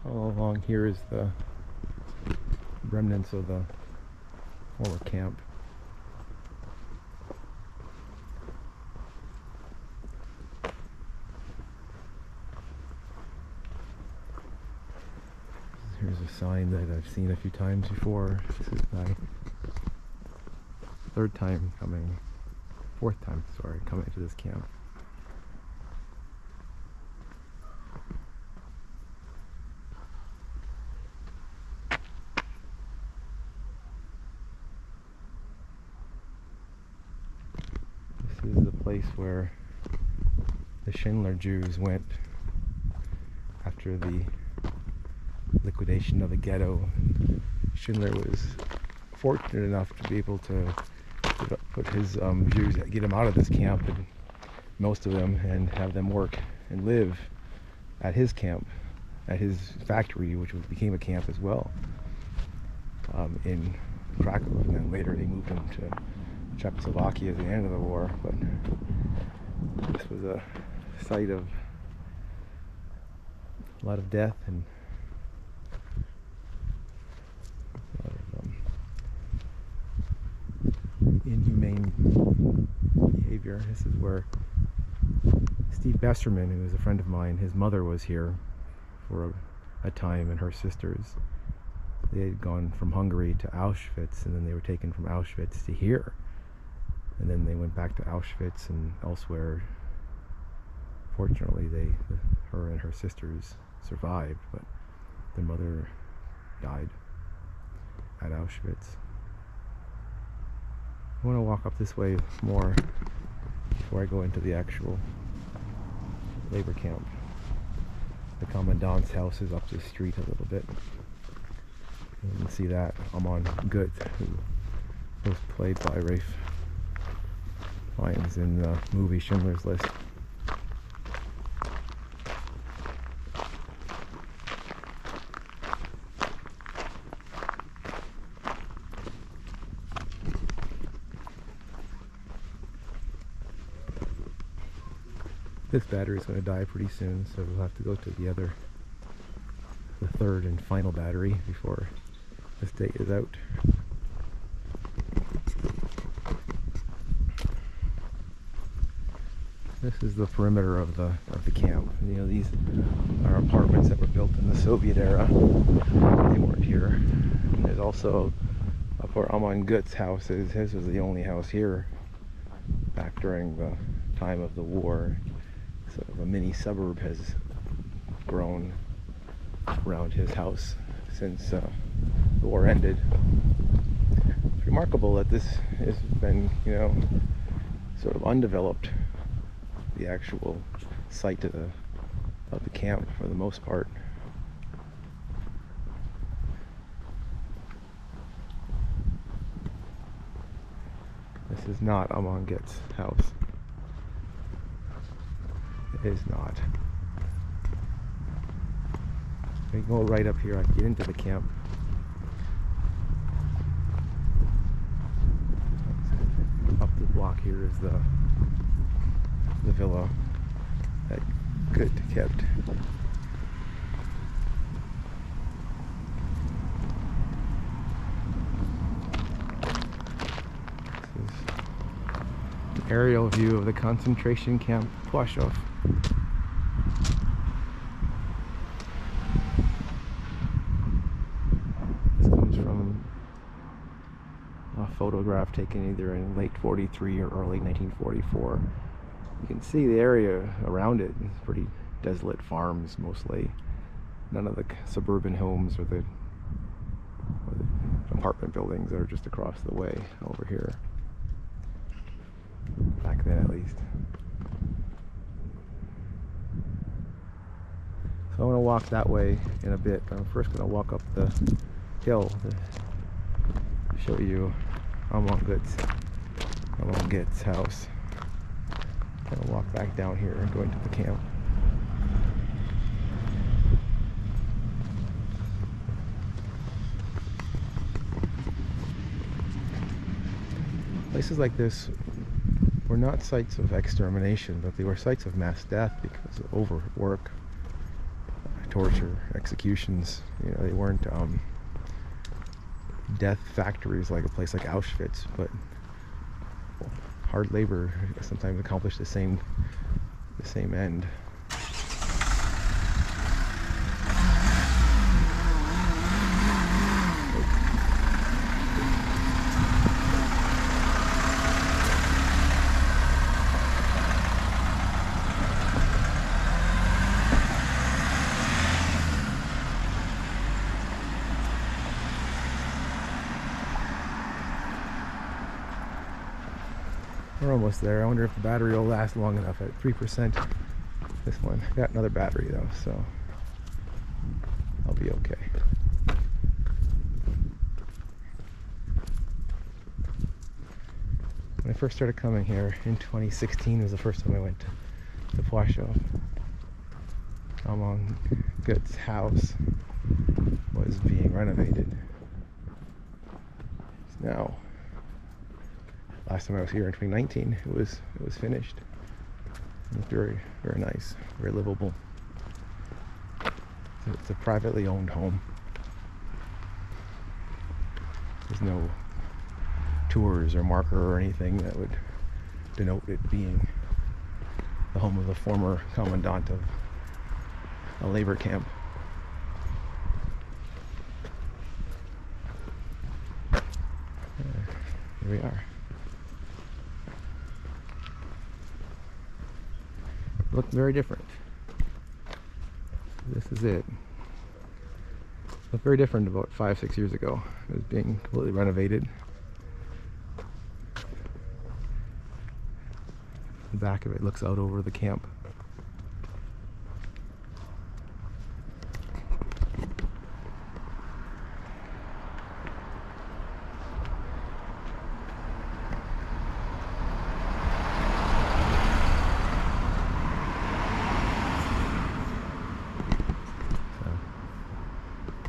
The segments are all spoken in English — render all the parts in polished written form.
All along here is the remnants of the former camp. Here's a sign that I've seen a few times before. This is my fourth time coming to this camp. This is the place where the Schindler Jews went after the liquidation of the ghetto. Schindler was fortunate enough to be able to put his Jews, get them out of this camp, and most of them, and have them work and live at his camp, at his factory, which became a camp as well, in Krakow. And then later they moved him to Czechoslovakia at the end of the war. But this was a site of a lot of death and inhumane behavior. This is where Steve Besserman, who is a friend of mine, his mother was here for a time, and her sisters. They had gone from Hungary to Auschwitz, and then they were taken from Auschwitz to here, and then they went back to Auschwitz and elsewhere. Fortunately, her and her sisters survived, but their mother died at Auschwitz. I want to walk up this way more before I go into the actual labor camp. The commandant's house is up the street a little bit. You can see that Amon Gut, who was played by Rafe Fiennes in the movie Schindler's List. This battery is going to die pretty soon, so we'll have to go to the third and final battery before this day is out. This is the perimeter of the camp. You know, these are apartments that were built in the Soviet era. They weren't here. And there's also up where Amon Gut's house is. His was the only house here back during the time of the war. Sort of a mini suburb has grown around his house since the war ended. It's remarkable that this has been, you know, sort of undeveloped. The actual site of the camp, for the most part. This is not Amon Gut's house. It is not. I go right up here, I can get into the camp. Up the block here is the villa that Gut kept. This is an aerial view of the concentration camp Plaszow. This comes from a photograph taken either in late 43 or early 1944. You can see the area around it. It's pretty desolate farms mostly. None of the suburban homes or the apartment buildings that are just across the way over here. Back then, at least. So I'm going to walk that way in a bit, but I'm first going to walk up the hill to show you Amon Gut's house. I'm going to walk back down here and go into the camp. Places like this were not sites of extermination, but they were sites of mass death because of overwork, torture, executions. You know, they weren't death factories like a place like Auschwitz, but hard labor sometimes accomplished the same end. We're almost there. I wonder if the battery will last long enough at 3%. This one. I got another battery though, so I'll be okay. When I first started coming here in 2016 was the first time I went to Plaszow. Among Gut's house was being renovated. Now, last time I was here in 2019, it was finished. It was very, very nice, very livable. So it's a privately owned home. There's no tours or marker or anything that would denote it being the home of the former commandant of a labor camp. Here we are. Looked very different. This is it. Looked very different about 5-6 years ago. It was being completely renovated. The back of it looks out over the camp.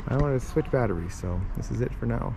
I wanted to switch batteries, so this is it for now.